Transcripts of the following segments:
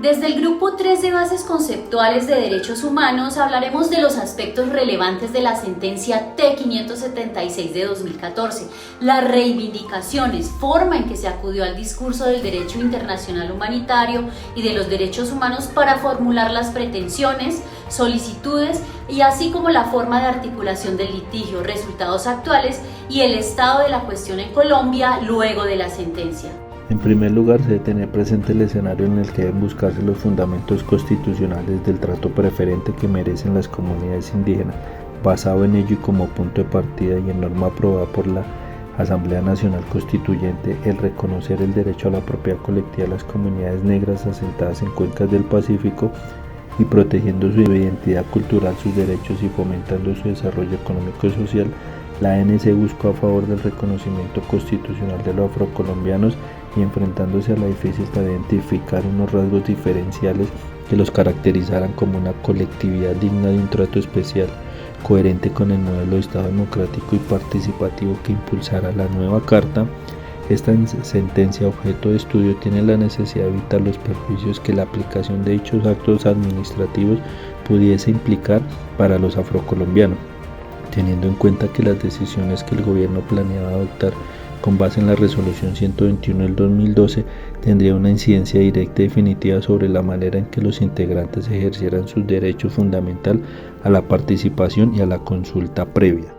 Desde el grupo 3 de bases conceptuales de derechos humanos hablaremos de los aspectos relevantes de la sentencia T-576 de 2014, las reivindicaciones, forma en que se acudió al discurso del derecho internacional humanitario y de los derechos humanos para formular las pretensiones, solicitudes y así como la forma de articulación del litigio, resultados actuales y el estado de la cuestión en Colombia luego de la sentencia. En primer lugar, se debe tener presente el escenario en el que deben buscarse los fundamentos constitucionales del trato preferente que merecen las comunidades indígenas, basado en ello y como punto de partida y en norma aprobada por la Asamblea Nacional Constituyente, el reconocer el derecho a la propiedad colectiva de las comunidades negras asentadas en cuencas del Pacífico y protegiendo su identidad cultural, sus derechos y fomentando su desarrollo económico y social. La ANC buscó a favor del reconocimiento constitucional de los afrocolombianos y enfrentándose a la difícil tarea de identificar unos rasgos diferenciales que los caracterizaran como una colectividad digna de un trato especial, coherente con el modelo de Estado democrático y participativo que impulsara la nueva Carta. Esta sentencia objeto de estudio tiene la necesidad de evitar los perjuicios que la aplicación de dichos actos administrativos pudiese implicar para los afrocolombianos, teniendo en cuenta que las decisiones que el gobierno planeaba adoptar con base en la resolución 121 del 2012 tendría una incidencia directa y definitiva sobre la manera en que los integrantes ejercieran su derecho fundamental a la participación y a la consulta previa.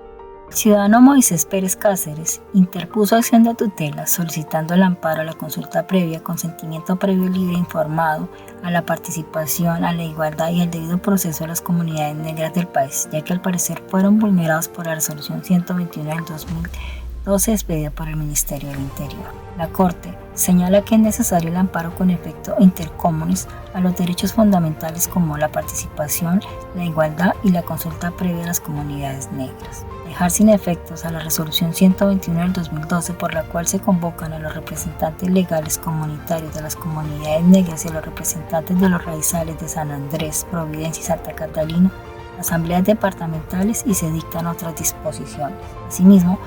El ciudadano Moisés Pérez Cáceres interpuso acción de tutela solicitando el amparo a la consulta previa, consentimiento previo libre e informado, a la participación, a la igualdad y al debido proceso de las comunidades negras del país, ya que al parecer fueron vulnerados por la resolución 121 del 2012 expedida por el Ministerio del Interior. La Corte señala que es necesario el amparo con efecto intercomunis a los derechos fundamentales como la participación, la igualdad y la consulta previa de las comunidades negras. Dejar sin efectos a la resolución 121 del 2012 por la cual se convocan a los representantes legales comunitarios de las comunidades negras y a los representantes de los raizales de San Andrés, Providencia y Santa Catalina, asambleas departamentales y se dictan otras disposiciones. Asimismo,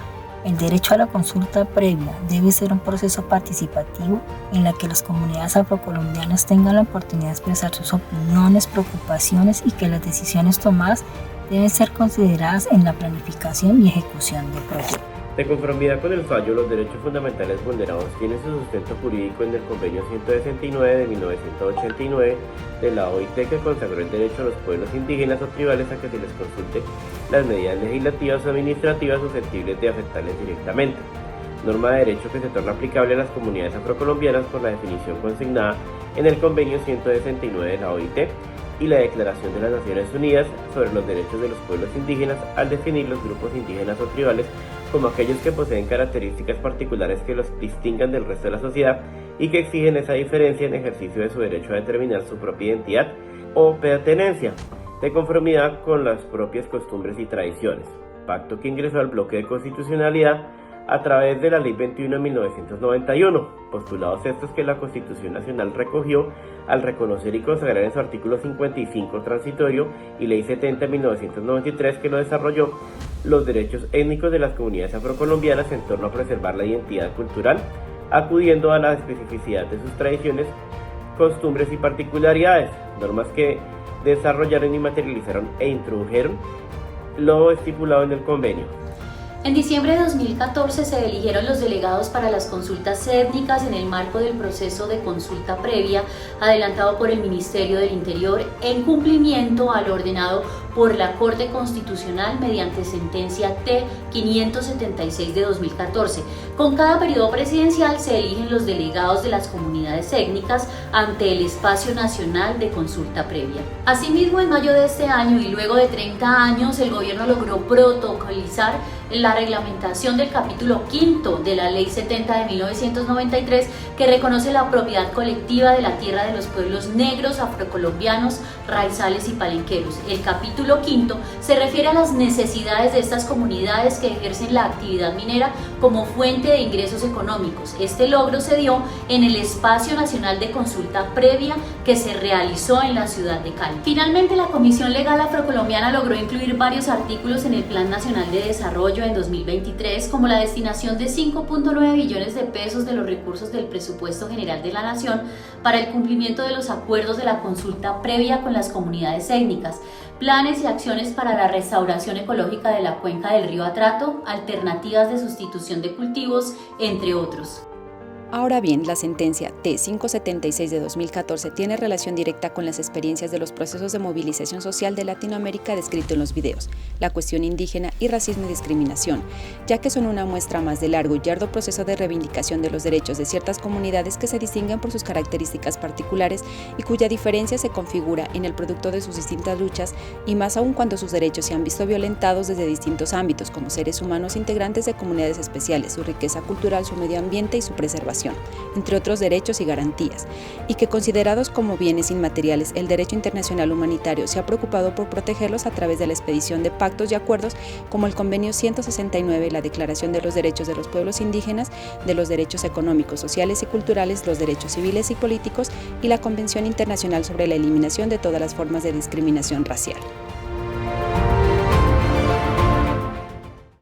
el derecho a la consulta previa debe ser un proceso participativo en la que las comunidades afrocolombianas tengan la oportunidad de expresar sus opiniones, preocupaciones y que las decisiones tomadas deben ser consideradas en la planificación y ejecución del proyecto. De conformidad con el fallo, los derechos fundamentales vulnerados tienen su sustento jurídico en el Convenio 169 de 1989 de la OIT, que consagró el derecho a los pueblos indígenas o tribales a que se les consulte las medidas legislativas o administrativas susceptibles de afectarles directamente. Norma de derecho que se torna aplicable a las comunidades afrocolombianas por la definición consignada en el Convenio 169 de la OIT y la Declaración de las Naciones Unidas sobre los Derechos de los Pueblos Indígenas al definir los grupos indígenas o tribales como aquellos que poseen características particulares que los distingan del resto de la sociedad y que exigen esa diferencia en ejercicio de su derecho a determinar su propia identidad o pertenencia, de conformidad con las propias costumbres y tradiciones, pacto que ingresó al bloque de constitucionalidad a través de la Ley 21 de 1991, postulados estos que la Constitución Nacional recogió al reconocer y consagrar en su artículo 55 transitorio y Ley 70 de 1993 que lo desarrolló, los derechos étnicos de las comunidades afrocolombianas en torno a preservar la identidad cultural, acudiendo a la especificidad de sus tradiciones, costumbres y particularidades, normas que desarrollaron y materializaron e introdujeron lo estipulado en el convenio. En diciembre de 2014 se eligieron los delegados para las consultas étnicas en el marco del proceso de consulta previa adelantado por el Ministerio del Interior en cumplimiento a lo ordenado por la Corte Constitucional mediante sentencia T-576 de 2014. Con cada periodo presidencial se eligen los delegados de las comunidades étnicas ante el Espacio Nacional de Consulta Previa. Asimismo, en mayo de este año y luego de 30 años, el gobierno logró protocolizar la reglamentación del capítulo 5 de la Ley 70 de 1993 que reconoce la propiedad colectiva de la tierra de los pueblos negros, afrocolombianos, raizales y palenqueros. El capítulo 5 se refiere a las necesidades de estas comunidades que ejercen la actividad minera como fuente de ingresos económicos. Este logro se dio en el Espacio Nacional de Consulta Previa que se realizó en la ciudad de Cali. Finalmente, la Comisión Legal Afrocolombiana logró incluir varios artículos en el Plan Nacional de Desarrollo desarrollo en 2023, como la destinación de 5.9 billones de pesos de los recursos del presupuesto general de la Nación para el cumplimiento de los acuerdos de la consulta previa con las comunidades étnicas, planes y acciones para la restauración ecológica de la cuenca del río Atrato, alternativas de sustitución de cultivos, entre otros. Ahora bien, la sentencia T-576 de 2014 tiene relación directa con las experiencias de los procesos de movilización social de Latinoamérica descrito en los videos, la cuestión indígena y racismo y discriminación, ya que son una muestra más del largo y arduo proceso de reivindicación de los derechos de ciertas comunidades que se distinguen por sus características particulares y cuya diferencia se configura en el producto de sus distintas luchas, y más aún cuando sus derechos se han visto violentados desde distintos ámbitos, como seres humanos integrantes de comunidades especiales, su riqueza cultural, su medio ambiente y su preservación, entre otros derechos y garantías, y que considerados como bienes inmateriales, el derecho internacional humanitario se ha preocupado por protegerlos a través de la expedición de pactos y acuerdos como el Convenio 169, la Declaración de los Derechos de los Pueblos Indígenas, de los Derechos Económicos, Sociales y Culturales, los Derechos Civiles y Políticos y la Convención Internacional sobre la Eliminación de todas las formas de discriminación racial.